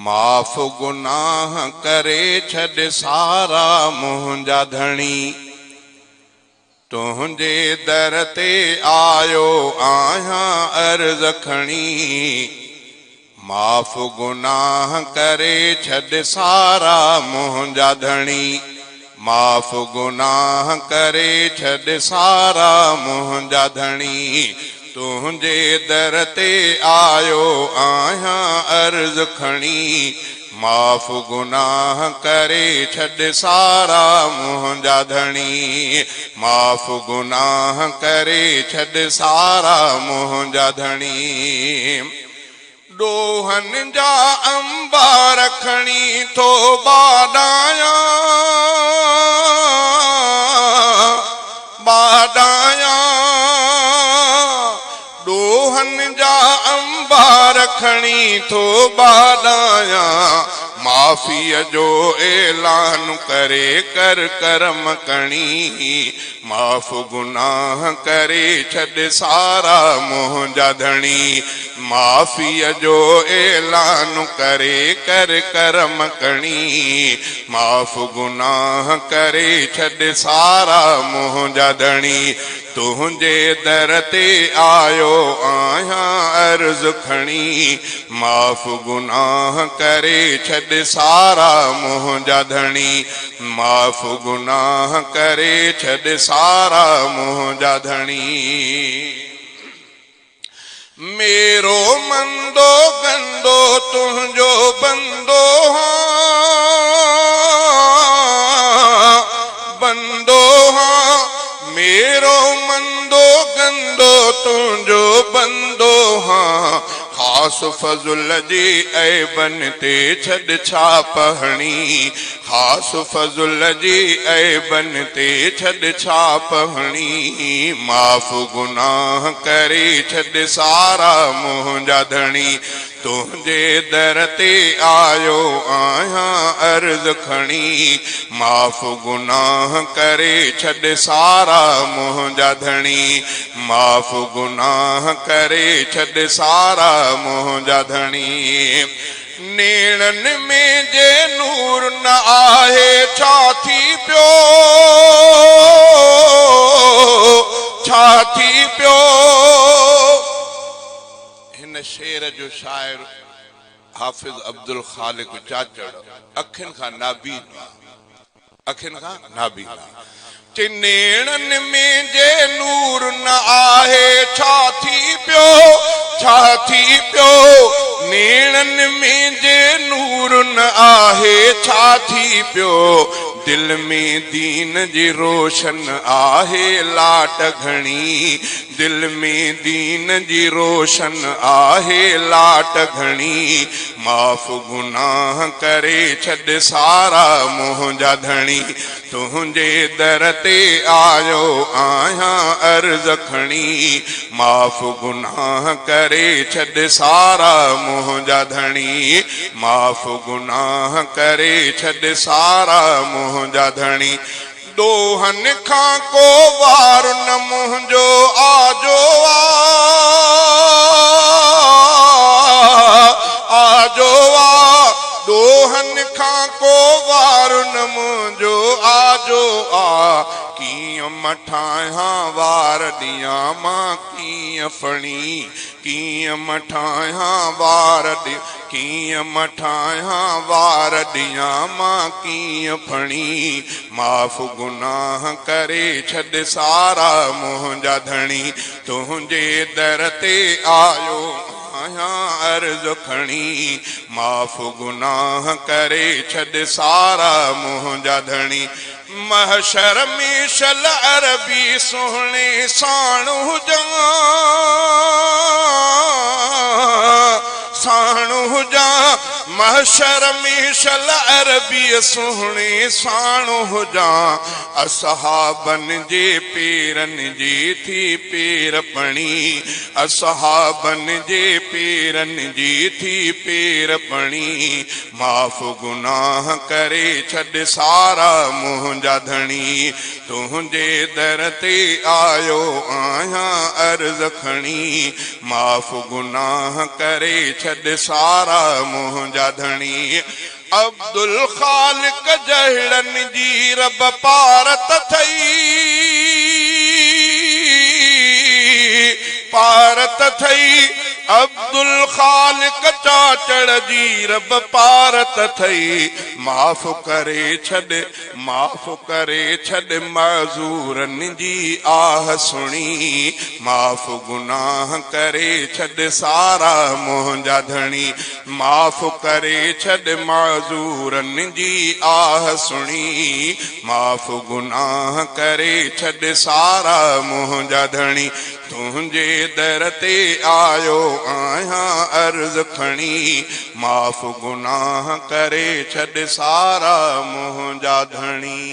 माफ़ गुनाह करे छॾ सारा मुंहिंजा धणी। तुंहिंजे दर ते आयो आहियां अर्ज़ खणी। माफ़ गुनाह करे छॾ सारा मुंहिंजा धणी। माफ़ गुनाह करे छॾ सारा मुंहिंजा धणी। तुंहिंजे दर ते आयो आहियां अर्ज़ खणी। माफ़ गुनाह करे छॾ सारा मुंहिंजा धणी। माफ़ गुनाह करे छॾ सारा मुंहिंजा धणी। ॾोहनि जा अंबार खणी थो बाॾायां बाॾायां। ॾोहनि जा अंबार खणी थो बाॾायां। माफ़ीअ जो ऐलान करे कर करम कणी। माफ़ गुनाह करे छॾ सारा मुंहिंजा धणी। माफ़ीअ जो ऐलान करे कर करम कणी। माफ़ गुनाह करे छॾ सारा मुंहिंजा धणी। तुंहिंजे दर ते आयो आहियां अर्ज़ खणी। माफ़ गुनाह करे छॾ सारा मुंहिंजा धणी। माफ़ गुनाह करे छॾ सारा मुंहिंजा धणी। मेरो मंदो गंदो तुंहिंजो बंदो बंदो हाँ। मेरो मंदो गंदो तुंहिंजो बंदो हाँ। ख़ास फज़ुल जी ऐबन ते छॾ छा पहणी। ख़ास फज़ुल जी ऐबन ते छॾ छा पहणी। माफ़ गुनाह करे छॾ सारा मुंहिंजा धणी। तुंहिंजे दर ते आयो आहियां अर्ज़ खणी। माफ़ गुनाह करे छॾ सारा मुंहिंजा धणी। माफ़ गुनाह करे छॾ सारा मुंहिंजा धणी। नेणनि में जे नूर न आहे छा थी पियो छा थी पियो। हिन शेर जो शाइर हाफ़िज़ अब्दुल ख़ालिक चाचड़ अखियुनि खां नाबीन अखियुनि खां नाबीन। नेणनि में जे नूर न आहे छा थी पियो छा थी पियो। नेणनि में जे नूर न आहे छा थी पियो। दिल में दीन जी रोशन आहे लाट घणी। दिल में दीन जी रोशन आहे लाट घणी। माफ़ गुनाह करे छॾ सारा मुंहिंजा धणी। तुंहिंजे दर ते आयो आहियां अर्ज़ खणी। माफ़ गुनाह करे छॾ सारा मुंहिंजा धणी। माफ़ गुनाह करे छॾ सारा मुंहिंजा धणी। ॾोहनि खां को वार न मुंहिंजो आजो आजो आ। ॾोहनि खां को वार न मुंहिंजो आजो आ। कीअं मठायां वार ॾियां मां कीअं फणी। कीअं मठायां वार कीअं मठायां वार ॾियां मां कीअं फणी। माफ़ गुनाह करे छॾ सारा मुंहिंजा धणी। तुंहिंजे दर ते आयो आहियां अर्ज़ खणी। माफ़ गुनाह करे छॾ सारा मुंहिंजा धणी। महशर में शल अरबी सुहिणे साण हुजां साण हुजां। महशर में शल अरबी सुहिणे साण हुजां। असहाबनि जे पेरनि जी थी पेर पणी। असहाबनि जे पेरनि जी थी पेर पणी। माफ़ गुनाह करे छॾ सारा मुंहिंजा धणी। तुंहिंजे दर ते आयो आहियां अर्ज़ खणी। माफ़ गुनाह करे छॾ सारा मुंहिंजा जा धणी अब्दुल खालिक जहिड़नि जी रब पारत थई पारत थई अब्दुल खालिक चाचड़ जी रब पारत थई माफ़ करे छॾ मज़ूरनि जी आह सुणी माफ़ गुनाह करे छॾ सारा मुंहिंजा धणी माफ़ करे छॾ मज़ूरनि जी आह सुणी माफ़ गुनाह करे छॾ सारा मुंहिंजा धणी तुंहिंजे दर ते आयो आहियां अर्ज़ खणी माफ़ गुनाह करे छॾ सारा मुंहिंजा धणी।